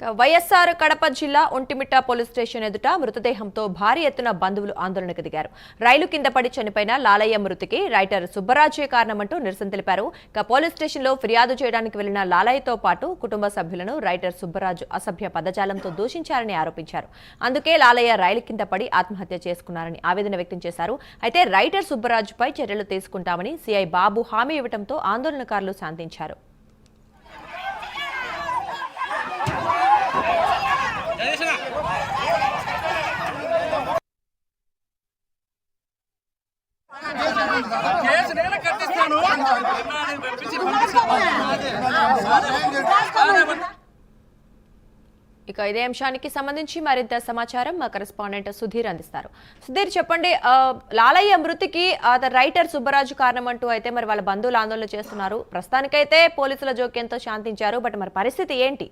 వైఎస్ఆర్ కడప జిల్లా Vontimitta police station ఎదుట మృతదేహంతో భారీ ఎత్తున బంధువులు ఆందోళనకు దిగారు. రైలు కింద పడి చనిపోయిన లాలయ్య మృతికి రైటర్ సుబ్బరాజే కారణమంటూ నిరసన తెలిపారు. పోలీస్ స్టేషన్లో ఫిర్యాదు చేయడానికి వెళ్లిన లాలయ్యతో పాటు కుటుంబ సభ్యులను రైటర్ సుబ్బరాజు అసభ్య పదజాలంతో దూషించారని ఆరోపించారు. అందుకే లాలయ్య రైలు కింద పడి ఆత్మహత్య చేసుకున్నారని ఆవేదన వ్యక్తం చేశారు. అయితే రైటర్ సుబ్బరాజుపై చర్యలు తీసుకుంటామని సీఐ బాబు హామీ ఇవ్వడంతో ఆందోళనకారులు శాంతించారు. ఇక ఇదే అంశానికి సంబంధించి మరింత సమాచారం మా కరెస్పాండెంట్ సుధీర్ అందిస్తారు. సుధీర్, చెప్పండి, లాలయ్య మృతికి రైటర్ సుబ్బరాజు కారణమంటూ అయితే మరి వాళ్ళ బంధువులు ఆందోళన చేస్తున్నారు. ప్రస్తుతానికైతే పోలీసుల జోక్యంతో శాంతించారు. బట్ మరి పరిస్థితి ఏంటి?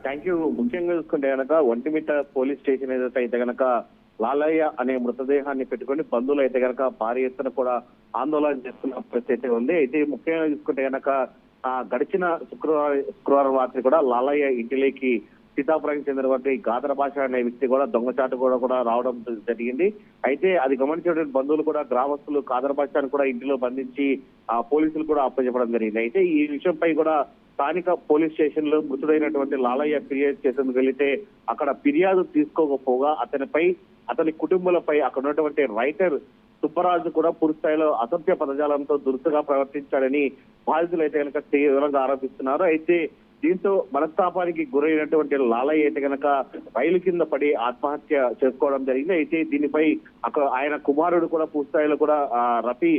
Thank you. ముఖ్యంగా చూసుకుంటే గనక ఒంటిమిట్ట పోలీస్ స్టేషన్ ఏదైతే అయితే గనక లాలయ్య అనే మృతదేహాన్ని పెట్టుకుని బంధువులు అయితే గనక భారీ ఎత్తున కూడా ఆందోళన చేస్తున్న పరిస్థితి ఉంది. అయితే ముఖ్యంగా చూసుకుంటే గనక గడిచిన శుక్రవారం రాత్రి కూడా లాలయ్య ఇంటిలోకి సీతాపురానికి చెందినటువంటి గాదర భాష అనే వ్యక్తి కూడా దొంగచాటు కూడా రావడం జరిగింది. అయితే అది గమనించిన బంధువులు కూడా గ్రామస్తులు గాదర భాషను కూడా ఇంటిలో బంధించి పోలీసులు కూడా అప్పచెప్పడం జరిగింది. అయితే ఈ విషయంపై కూడా స్థానిక పోలీస్ స్టేషన్ లో మృతుడైనటువంటి లాలయ్య ఫిర్యాదు చేసేందుకు వెళితే అక్కడ ఫిర్యాదు తీసుకోకపోగా అతని కుటుంబాలపై అక్కడ ఉన్నటువంటి రైటర్ సుబ్బరాజు కూడా పూర్తి స్థాయిలో అసభ్య పదజాలంతో దురుసుగా ప్రవర్తించాడని బాధితులు అయితే కనుక తీవ్రంగా ఆరోపిస్తున్నారు. అయితే దీంతో మనస్తాపానికి గురైనటువంటి లాలయ్య అయితే కనుక రైలు కింద పడి ఆత్మహత్య చేసుకోవడం జరిగింది. అయితే దీనిపై అక్కడ ఆయన కుమారుడు కూడా పూర్తి స్థాయిలో కూడా రఫీ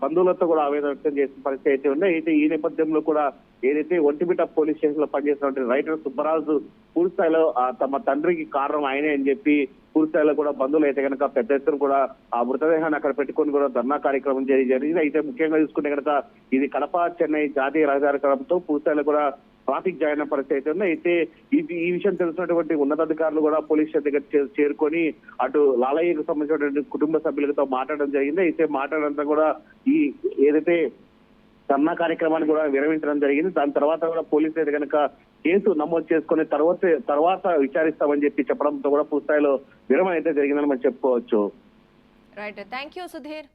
బంధువులతో కూడా ఆవేదన వ్యక్తం చేసిన పరిస్థితి అయితే ఉంది. అయితే ఈ నేపథ్యంలో కూడా ఏదైతే ఒంటిమిట్ట పోలీస్ స్టేషన్ లో పనిచేసినటువంటి రైటర్ సుబ్బరాజు పూర్తి స్థాయిలో తమ తండ్రికి కారణం ఆయనే అని చెప్పి పూర్తి స్థాయిలో కూడా బంధువులు అయితే కనుక పెద్ద ఎత్తున కూడా ఆ మృతదేహాన్ని అక్కడ పెట్టుకొని కూడా ధర్నా కార్యక్రమం జరిగింది. అయితే ముఖ్యంగా చూసుకుంటే కనుక ఇది కడప చెన్నై జాతీయ రహదారి కావడంతో పూర్తి స్థాయిలో కూడా ట్రాఫిక్ జాయిన్ అయిన పరిస్థితి అయితే ఉంది. అయితే ఈ విషయం తెలిసినటువంటి ఉన్నతాధికారులు కూడా పోలీస్ స్టేషన్ దగ్గర చేరుకొని అటు లాలయ్యకు సంబంధించినటువంటి కుటుంబ సభ్యులతో మాట్లాడడం జరిగింది. అయితే మాట్లాడంతా కూడా ఈ ఏదైతే ధర్నా కార్యక్రమాన్ని కూడా విరమించడం జరిగింది. దాని తర్వాత కూడా పోలీసులు అయితే కనుక కేసు నమోదు చేసుకుని తర్వాత విచారిస్తామని చెప్పడంతో కూడా పూర్తి స్థాయిలో విరమణ అయితే జరిగిందని మనం చెప్పుకోవచ్చు. Right, thank you Sudheer.